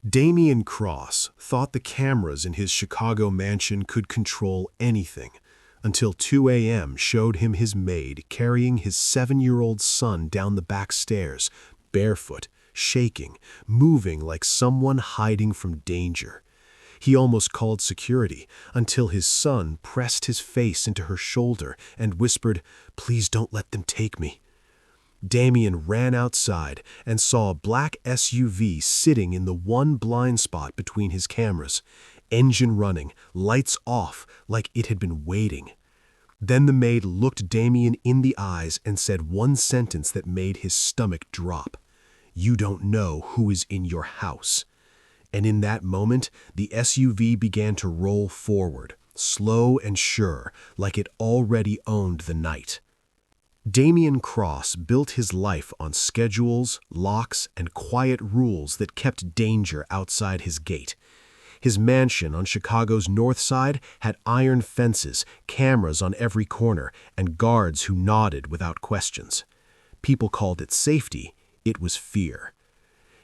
Damian Cross thought the cameras in his Chicago mansion could control anything, until 2 a.m. showed him his maid carrying his 7-year-old son down the back stairs, barefoot, shaking, moving like someone hiding from danger. He almost called security until his son pressed his face into her shoulder and whispered, "Please don't let them take me." Damian ran outside and saw a black SUV sitting in the one blind spot between his cameras, engine running, lights off, like it had been waiting. Then the maid looked Damian in the eyes and said one sentence that made his stomach drop. "You don't know who is in your house." And in that moment, the SUV began to roll forward, slow and sure, like it already owned the night. Damian Cross built his life on schedules, locks, and quiet rules that kept danger outside his gate. His mansion on Chicago's north side had iron fences, cameras on every corner, and guards who nodded without questions. People called it safety. It was fear.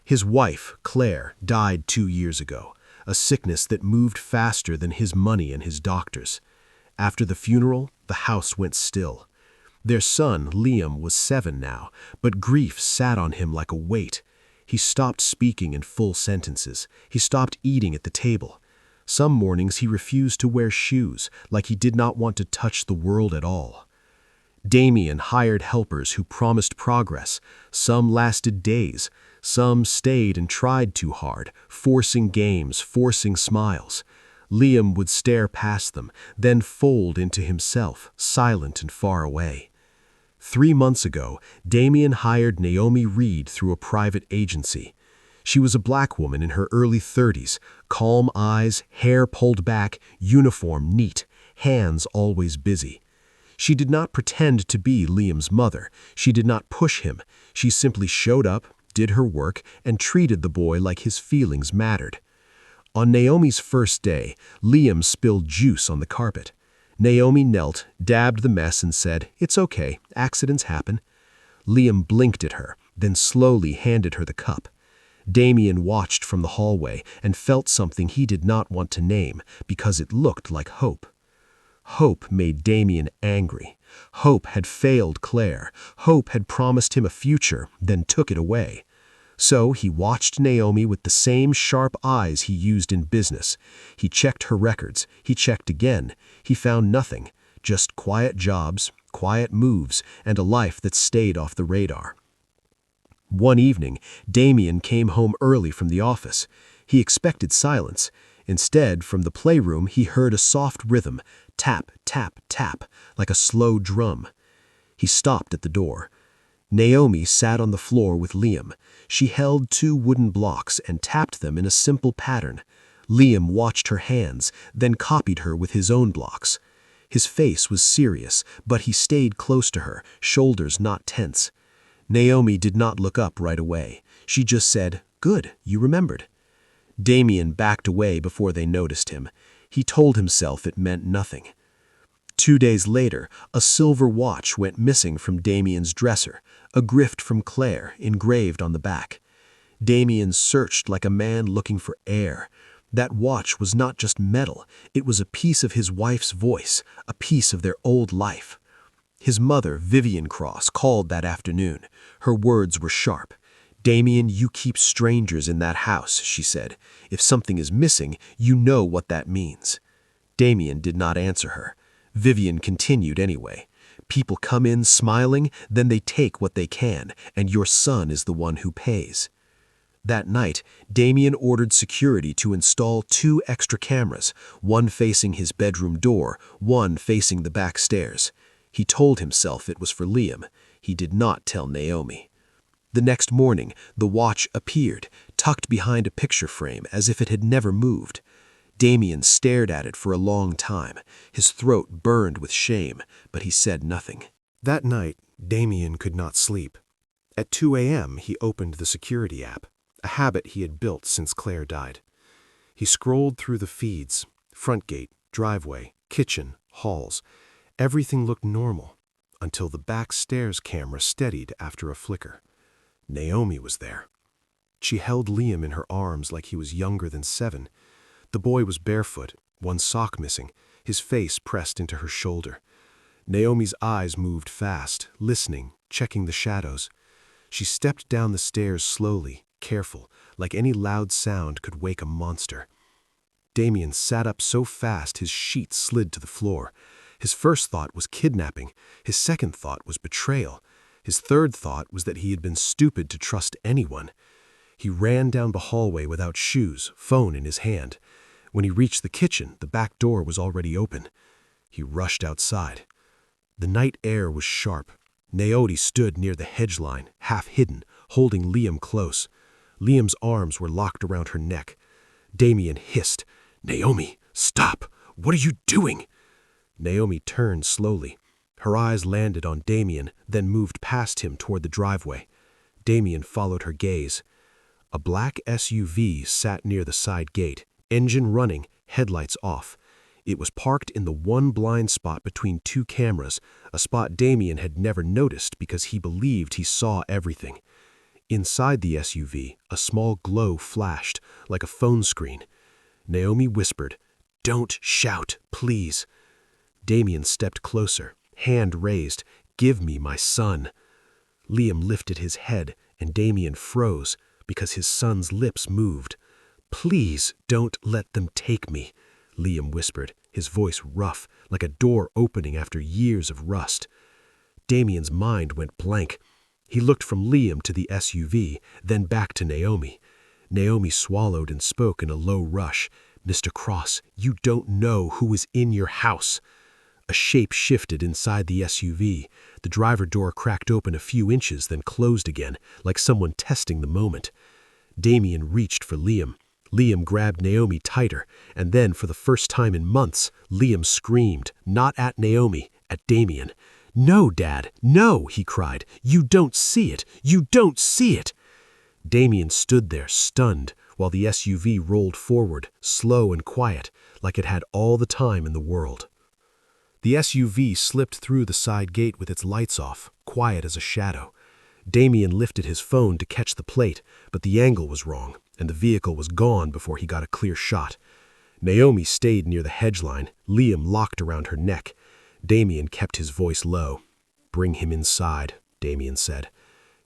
His wife, Claire, died 2 years ago, a sickness that moved faster than his money and his doctors. After the funeral, the house went still. Their son, Liam, was 7 now, but grief sat on him like a weight. He stopped speaking in full sentences. He stopped eating at the table. Some mornings he refused to wear shoes, like he did not want to touch the world at all. Damian hired helpers who promised progress. Some lasted days. Some stayed and tried too hard, forcing games, forcing smiles. Liam would stare past them, then fold into himself, silent and far away. 3 months ago, Damian hired Naomi Reed through a private agency. She was a black woman in her early 30s, calm eyes, hair pulled back, uniform neat, hands always busy. She did not pretend to be Liam's mother. She did not push him. She simply showed up, did her work, and treated the boy like his feelings mattered. On Naomi's first day, Liam spilled juice on the carpet. Naomi knelt, dabbed the mess, and said, "It's okay, accidents happen." Liam blinked at her, then slowly handed her the cup. Damian watched from the hallway and felt something he did not want to name because it looked like hope. Hope made Damian angry. Hope had failed Claire. Hope had promised him a future, then took it away. So he watched Naomi with the same sharp eyes he used in business. He checked her records. He checked again. He found nothing, just quiet jobs, quiet moves, and a life that stayed off the radar. One evening, Damian came home early from the office. He expected silence. Instead, from the playroom, he heard a soft rhythm, tap, tap, tap, like a slow drum. He stopped at the door. Naomi sat on the floor with Liam. She held 2 wooden blocks and tapped them in a simple pattern. Liam watched her hands, then copied her with his own blocks. His face was serious, but he stayed close to her, shoulders not tense. Naomi did not look up right away. She just said, "Good, you remembered." Damian backed away before they noticed him. He told himself it meant nothing. 2 days later, a silver watch went missing from Damian's dresser, a gift from Claire engraved on the back. Damian searched like a man looking for air. That watch was not just metal, it was a piece of his wife's voice, a piece of their old life. His mother, Vivian Cross, called that afternoon. Her words were sharp. "Damian, you keep strangers in that house," she said. "If something is missing, you know what that means." Damian did not answer her. Vivian continued anyway. "People come in smiling, then they take what they can, and your son is the one who pays." That night, Damian ordered security to install 2 extra cameras, one facing his bedroom door, one facing the back stairs. He told himself it was for Liam. He did not tell Naomi. The next morning, the watch appeared, tucked behind a picture frame as if it had never moved. Damian stared at it for a long time. His throat burned with shame, but he said nothing. That night, Damian could not sleep. At 2 a.m., he opened the security app, a habit he had built since Claire died. He scrolled through the feeds, front gate, driveway, kitchen, halls. Everything looked normal, until the back stairs camera steadied after a flicker. Naomi was there. She held Liam in her arms like he was younger than 7. The boy was barefoot, one sock missing, his face pressed into her shoulder. Naomi's eyes moved fast, listening, checking the shadows. She stepped down the stairs slowly, careful, like any loud sound could wake a monster. Damien sat up so fast his sheet slid to the floor. His first thought was kidnapping. His second thought was betrayal. His third thought was that he had been stupid to trust anyone. He ran down the hallway without shoes, phone in his hand. When he reached the kitchen, the back door was already open. He rushed outside. The night air was sharp. Naomi stood near the hedge line, half hidden, holding Liam close. Liam's arms were locked around her neck. Damien hissed, "Naomi, stop! What are you doing?" Naomi turned slowly. Her eyes landed on Damien, then moved past him toward the driveway. Damien followed her gaze. A black SUV sat near the side gate, engine running, headlights off. It was parked in the one blind spot between 2 cameras, a spot Damien had never noticed because he believed he saw everything. Inside the SUV, a small glow flashed, like a phone screen. Naomi whispered, "Don't shout, please." Damien stepped closer, hand raised, "Give me my son." Liam lifted his head, and Damien froze because his son's lips moved. "Please don't let them take me," Liam whispered, his voice rough, like a door opening after years of rust. Damien's mind went blank. He looked from Liam to the SUV, then back to Naomi. Naomi swallowed and spoke in a low rush. "Mr. Cross, you don't know who is in your house." A shape shifted inside the SUV. The driver door cracked open a few inches, then closed again, like someone testing the moment. Damien reached for Liam. Liam grabbed Naomi tighter, and then, for the first time in months, Liam screamed, not at Naomi, at Damien. "No, Dad, no," he cried. "You don't see it! You don't see it!" Damien stood there, stunned, while the SUV rolled forward, slow and quiet, like it had all the time in the world. The SUV slipped through the side gate with its lights off, quiet as a shadow. Damien lifted his phone to catch the plate, but the angle was wrong, and the vehicle was gone before he got a clear shot. Naomi stayed near the hedge line, Liam locked around her neck. Damien kept his voice low. "Bring him inside," Damien said.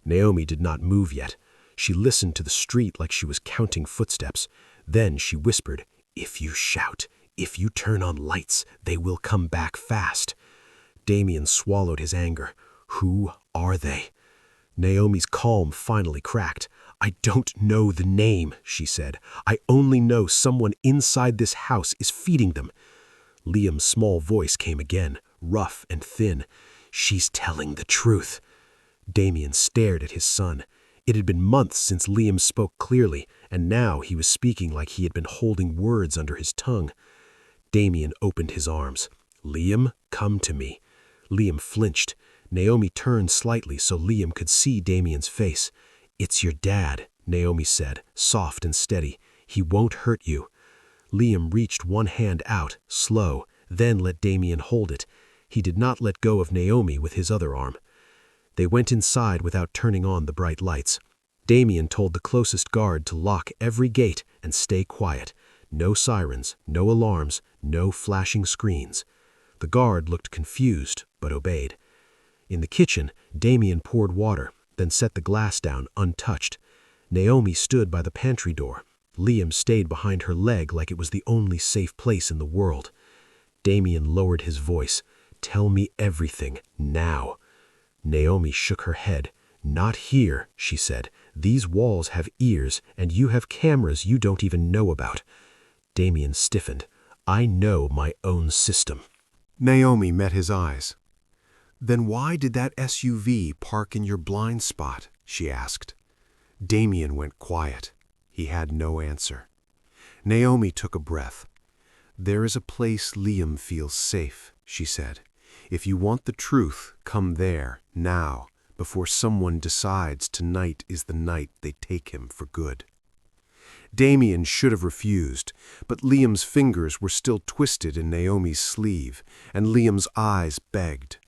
Naomi did not move yet. She listened to the street like she was counting footsteps. Then she whispered, "If you shout, if you turn on lights, they will come back fast." Damien swallowed his anger. "Who are they?" Naomi's calm finally cracked. "I don't know the name," she said. "I only know someone inside this house is feeding them." Liam's small voice came again, rough and thin. "She's telling the truth." Damien stared at his son. It had been months since Liam spoke clearly, and now he was speaking like he had been holding words under his tongue. Damien opened his arms. "Liam, come to me." Liam flinched. Naomi turned slightly so Liam could see Damien's face. "It's your dad," Naomi said, soft and steady. "He won't hurt you." Liam reached one hand out, slow, then let Damien hold it. He did not let go of Naomi with his other arm. They went inside without turning on the bright lights. Damien told the closest guard to lock every gate and stay quiet. No sirens, no alarms, no flashing screens. The guard looked confused, but obeyed. In the kitchen, Damien poured water, then set the glass down untouched. Naomi stood by the pantry door. Liam stayed behind her leg like it was the only safe place in the world. Damien lowered his voice. "Tell me everything, now." Naomi shook her head. "Not here," she said. "These walls have ears, and you have cameras you don't even know about." Damien stiffened. "I know my own system." Naomi met his eyes. "Then why did that SUV park in your blind spot?" she asked. Damien went quiet. He had no answer. Naomi took a breath. "There is a place Liam feels safe," she said. "If you want the truth, come there, now, before someone decides tonight is the night they take him for good." Damien should have refused, but Liam's fingers were still twisted in Naomi's sleeve, and Liam's eyes begged.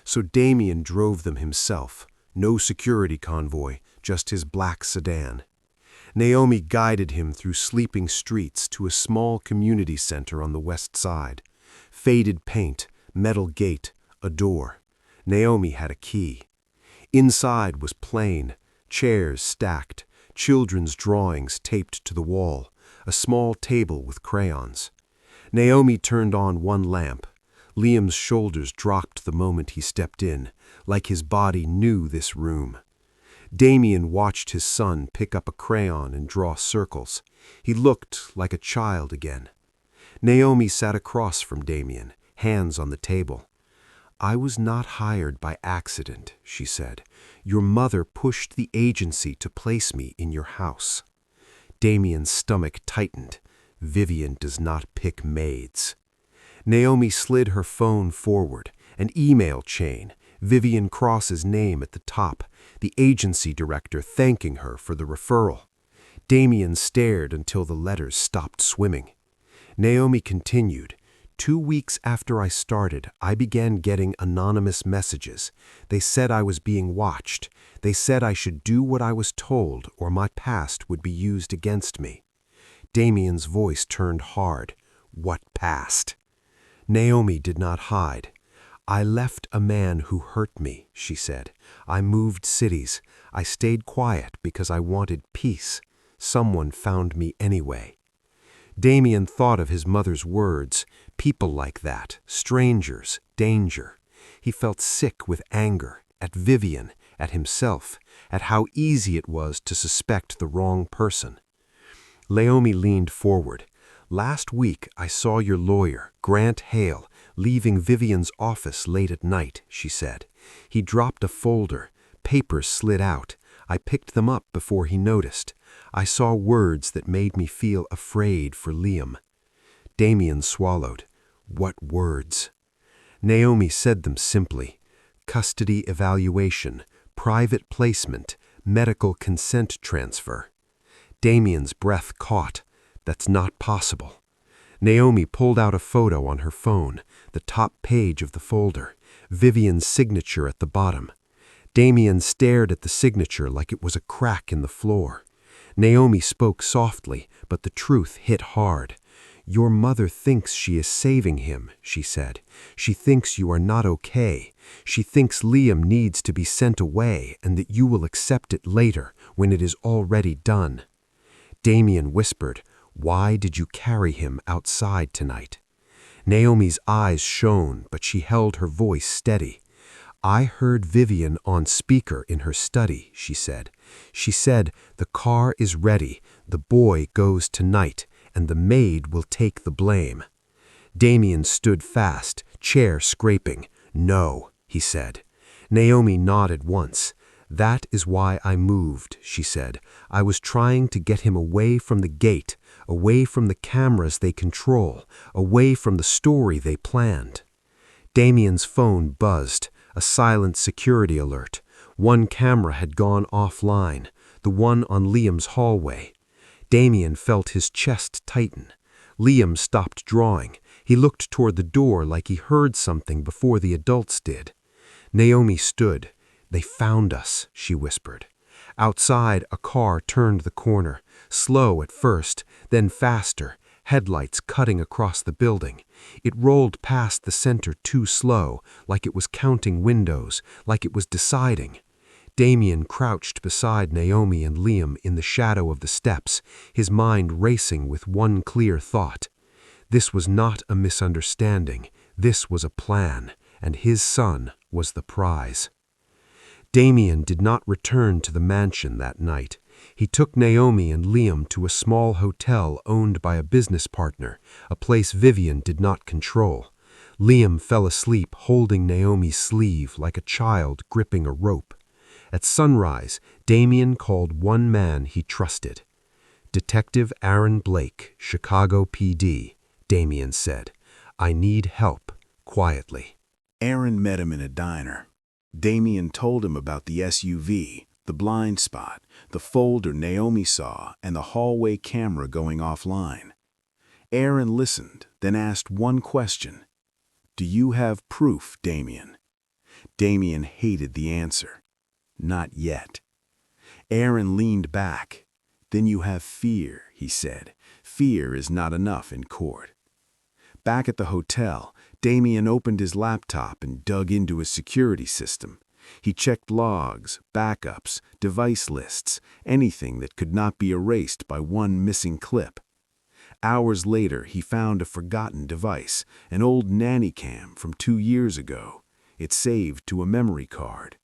So Damien drove them himself, no security convoy, just his black sedan. Naomi guided him through sleeping streets to a small community center on the west side. Faded paint, metal gate, a door. Naomi had a key. Inside was plain, chairs stacked, children's drawings taped to the wall, a small table with crayons. Naomi turned on one lamp. Liam's shoulders dropped the moment he stepped in, like his body knew this room. Damien watched his son pick up a crayon and draw circles. He looked like a child again. Naomi sat across from Damien, hands on the table. "I was not hired by accident," she said. "Your mother pushed the agency to place me in your house." Damien's stomach tightened. Vivian does not pick maids. Naomi slid her phone forward, an email chain, Vivian Cross's name at the top, the agency director thanking her for the referral. Damien stared until the letters stopped swimming. Naomi continued, "2 weeks after I started, I began getting anonymous messages. They said I was being watched. They said I should do what I was told or my past would be used against me." Damien's voice turned hard. "What past?" Naomi did not hide. "I left a man who hurt me," she said. "I moved cities. I stayed quiet because I wanted peace. Someone found me anyway." Damien thought of his mother's words, people like that, strangers, danger. He felt sick with anger, at Vivian, at himself, at how easy it was to suspect the wrong person. Naomi leaned forward. "Last week I saw your lawyer, Grant Hale, leaving Vivian's office late at night," she said. "He dropped a folder. Papers slid out. I picked them up before he noticed. I saw words that made me feel afraid for Liam." Damien swallowed. "What words?" Naomi said them simply. Custody evaluation, private placement, medical consent transfer. Damien's breath caught. That's not possible. Naomi pulled out a photo on her phone, the top page of the folder, Vivian's signature at the bottom. Damien stared at the signature like it was a crack in the floor. Naomi spoke softly, but the truth hit hard. "Your mother thinks she is saving him," she said. "She thinks you are not okay. She thinks Liam needs to be sent away and that you will accept it later, when it is already done." Damien whispered, "Why did you carry him outside tonight?" Naomi's eyes shone, but she held her voice steady. "I heard Vivian on speaker in her study," she said. "She said, 'The car is ready, the boy goes tonight, and the maid will take the blame.'" Damien stood fast, chair scraping. "No," he said. Naomi nodded once. "That is why I moved," she said. "I was trying to get him away from the gate, away from the cameras they control, away from the story they planned." Damien's phone buzzed, a silent security alert. One camera had gone offline, the one on Liam's hallway. Damien felt his chest tighten. Liam stopped drawing. He looked toward the door like he heard something before the adults did. Naomi stood. "They found us," she whispered. Outside, a car turned the corner, slow at first, then faster, headlights cutting across the building. It rolled past the center too slow, like it was counting windows, like it was deciding. Damien crouched beside Naomi and Liam in the shadow of the steps, his mind racing with one clear thought. This was not a misunderstanding. This was a plan, and his son was the prize. Damien did not return to the mansion that night. He took Naomi and Liam to a small hotel owned by a business partner, a place Vivian did not control. Liam fell asleep holding Naomi's sleeve like a child gripping a rope. At sunrise, Damien called one man he trusted. "Detective Aaron Blake, Chicago PD," Damien said. "I need help," quietly. Aaron met him in a diner. Damien told him about the SUV, the blind spot, the folder Naomi saw, and the hallway camera going offline. Aaron listened, then asked one question. "Do you have proof, Damien?" Damien hated the answer. Not yet. Aaron leaned back. Then you have fear, he said. Fear is not enough in court. Back at the hotel, Damien opened his laptop and dug into his security system. He checked logs, backups, device lists, anything that could not be erased by one missing clip. Hours later, he found a forgotten device, an old nanny cam from 2 years ago. It saved to a memory card.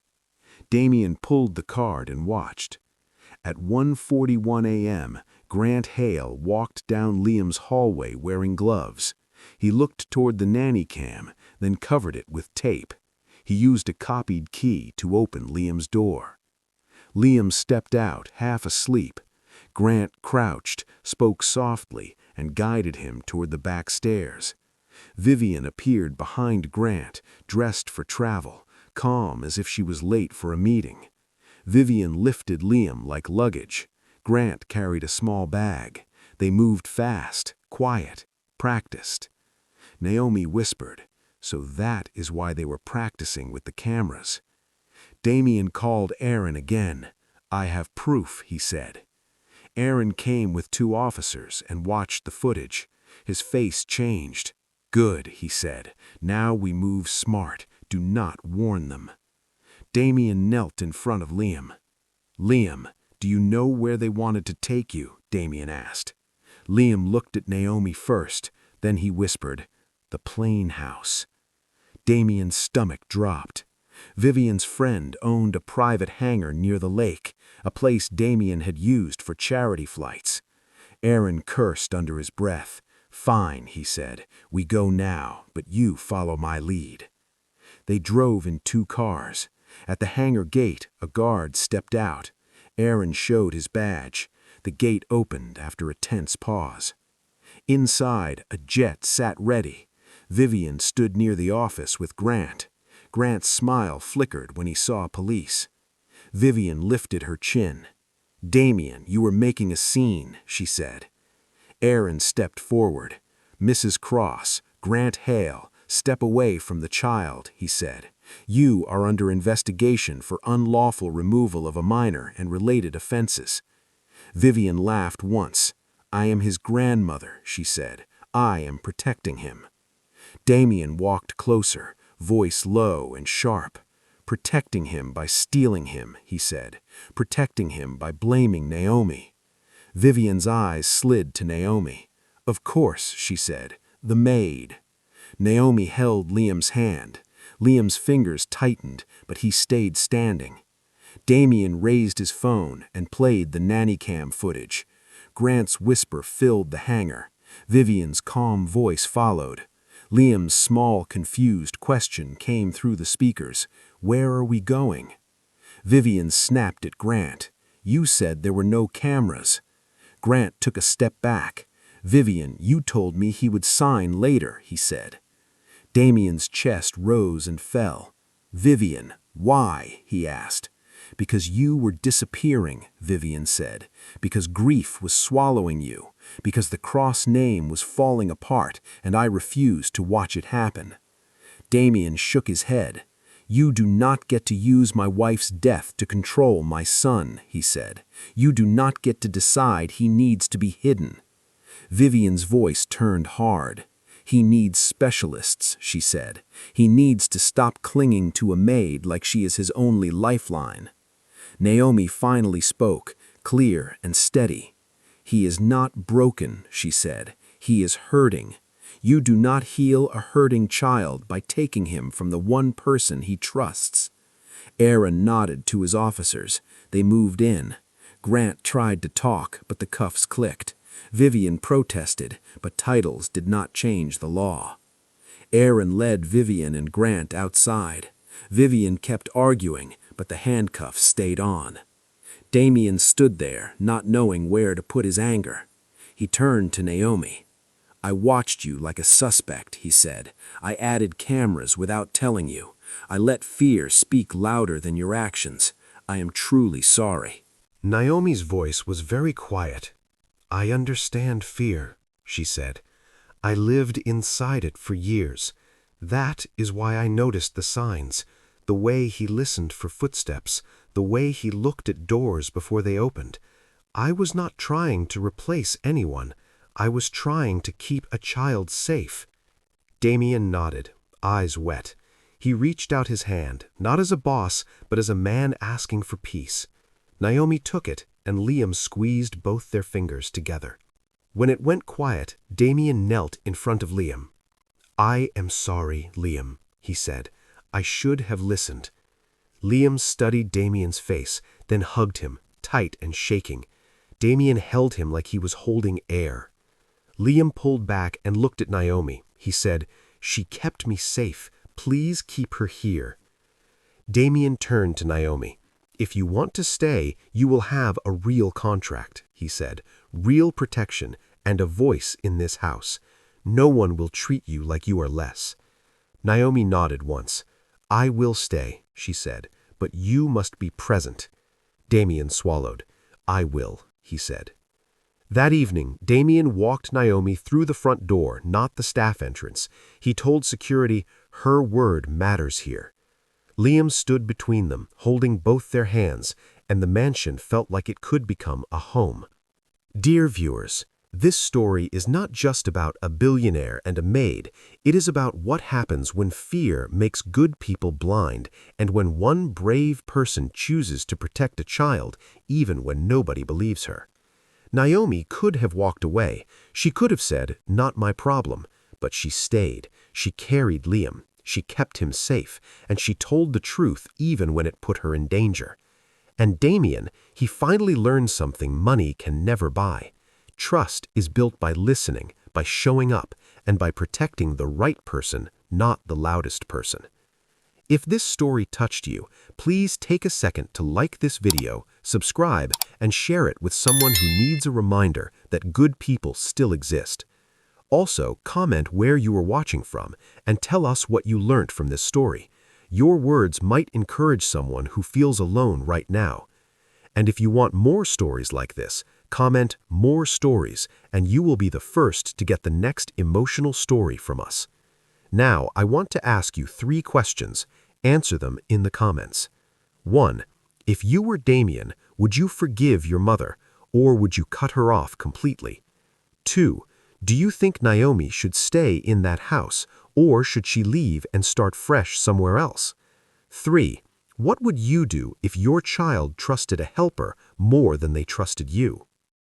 Damien pulled the card and watched. At 1:41 a.m., Grant Hale walked down Liam's hallway wearing gloves. He looked toward the nanny cam, then covered it with tape. He used a copied key to open Liam's door. Liam stepped out, half asleep. Grant crouched, spoke softly, and guided him toward the back stairs. Vivian appeared behind Grant, dressed for travel, calm as if she was late for a meeting. Vivian lifted Liam like luggage. Grant carried a small bag. They moved fast, quiet, practiced. Naomi whispered, "So that is why they were practicing with the cameras." Damien called Aaron again. "I have proof," he said. Aaron came with 2 officers and watched the footage. His face changed. "Good," he said. "Now we move smart. Do not warn them." Damien knelt in front of Liam. "Liam, do you know where they wanted to take you?" Damien asked. Liam looked at Naomi first, then he whispered, "The Plain House." Damien's stomach dropped. Vivian's friend owned a private hangar near the lake, a place Damien had used for charity flights. Aaron cursed under his breath. "Fine," he said. "We go now, but you follow my lead." They drove in 2 cars. At the hangar gate, a guard stepped out. Aaron showed his badge. The gate opened after a tense pause. Inside, a jet sat ready. Vivian stood near the office with Grant. Grant's smile flickered when he saw police. Vivian lifted her chin. "Damien, you are making a scene," she said. Aaron stepped forward. "Mrs. Cross, Grant Hale, step away from the child," he said. "You are under investigation for unlawful removal of a minor and related offenses." Vivian laughed once. "I am his grandmother," she said. "I am protecting him." Damien walked closer, voice low and sharp. "Protecting him by stealing him," he said. "Protecting him by blaming Naomi." Vivian's eyes slid to Naomi. "Of course," she said. "The maid." Naomi held Liam's hand. Liam's fingers tightened, but he stayed standing. Damien raised his phone and played the nanny cam footage. Grant's whisper filled the hangar. Vivian's calm voice followed. Liam's small, confused question came through the speakers. "Where are we going?" Vivian snapped at Grant. "You said there were no cameras." Grant took a step back. "Vivian, you told me he would sign later," he said. Damien's chest rose and fell. "Vivian, why?" he asked. "Because you were disappearing," Vivian said. "Because grief was swallowing you. Because the Cross name was falling apart, and I refused to watch it happen." Damien shook his head. "You do not get to use my wife's death to control my son," he said. "You do not get to decide he needs to be hidden." Vivian's voice turned hard. "He needs specialists," she said. "He needs to stop clinging to a maid like she is his only lifeline." Naomi finally spoke, clear and steady. "He is not broken," she said. "He is hurting. You do not heal a hurting child by taking him from the one person he trusts." Aaron nodded to his officers. They moved in. Grant tried to talk, but the cuffs clicked. Vivian protested, but titles did not change the law. Aaron led Vivian and Grant outside. Vivian kept arguing, but the handcuffs stayed on. Damien stood there, not knowing where to put his anger. He turned to Naomi. "I watched you like a suspect," he said. "I added cameras without telling you. I let fear speak louder than your actions. I am truly sorry." Naomi's voice was very quiet. "I understand fear," she said. "I lived inside it for years. That is why I noticed the signs, the way he listened for footsteps, the way he looked at doors before they opened. I was not trying to replace anyone. I was trying to keep a child safe. Damien nodded, eyes wet. He reached out his hand, not as a boss, but as a man asking for peace. Naomi took it, and Liam squeezed both their fingers together. When it went quiet, Damien knelt in front of Liam. "I am sorry, Liam," he said. "I should have listened." Liam studied Damien's face, then hugged him, tight and shaking. Damien held him like he was holding air. Liam pulled back and looked at Naomi. He said, "She kept me safe. Please keep her here." Damien turned to Naomi. "If you want to stay, you will have a real contract," he said, "real protection and a voice in this house. No one will treat you like you are less." Naomi nodded once. "I will stay," she said, "but you must be present." Damien swallowed. "I will," he said. That evening, Damien walked Naomi through the front door, not the staff entrance. He told security, "Her word matters here." Liam stood between them, holding both their hands, and the mansion felt like it could become a home. Dear viewers, this story is not just about a billionaire and a maid. It is about what happens when fear makes good people blind and when one brave person chooses to protect a child, even when nobody believes her. Naomi could have walked away. She could have said, "Not my problem," but she stayed. She carried Liam. She kept him safe, and she told the truth even when it put her in danger. And Damien, he finally learned something money can never buy. Trust is built by listening, by showing up, and by protecting the right person, not the loudest person. If this story touched you, please take a second to like this video, subscribe, and share it with someone who needs a reminder that good people still exist. Also, comment where you are watching from and tell us what you learned from this story. Your words might encourage someone who feels alone right now. And if you want more stories like this, comment "more stories" and you will be the first to get the next emotional story from us. Now, I want to ask you 3 questions. Answer them in the comments. 1. If you were Damien, would you forgive your mother, or would you cut her off completely? 2. Do you think Naomi should stay in that house, or should she leave and start fresh somewhere else? 3. What would you do if your child trusted a helper more than they trusted you?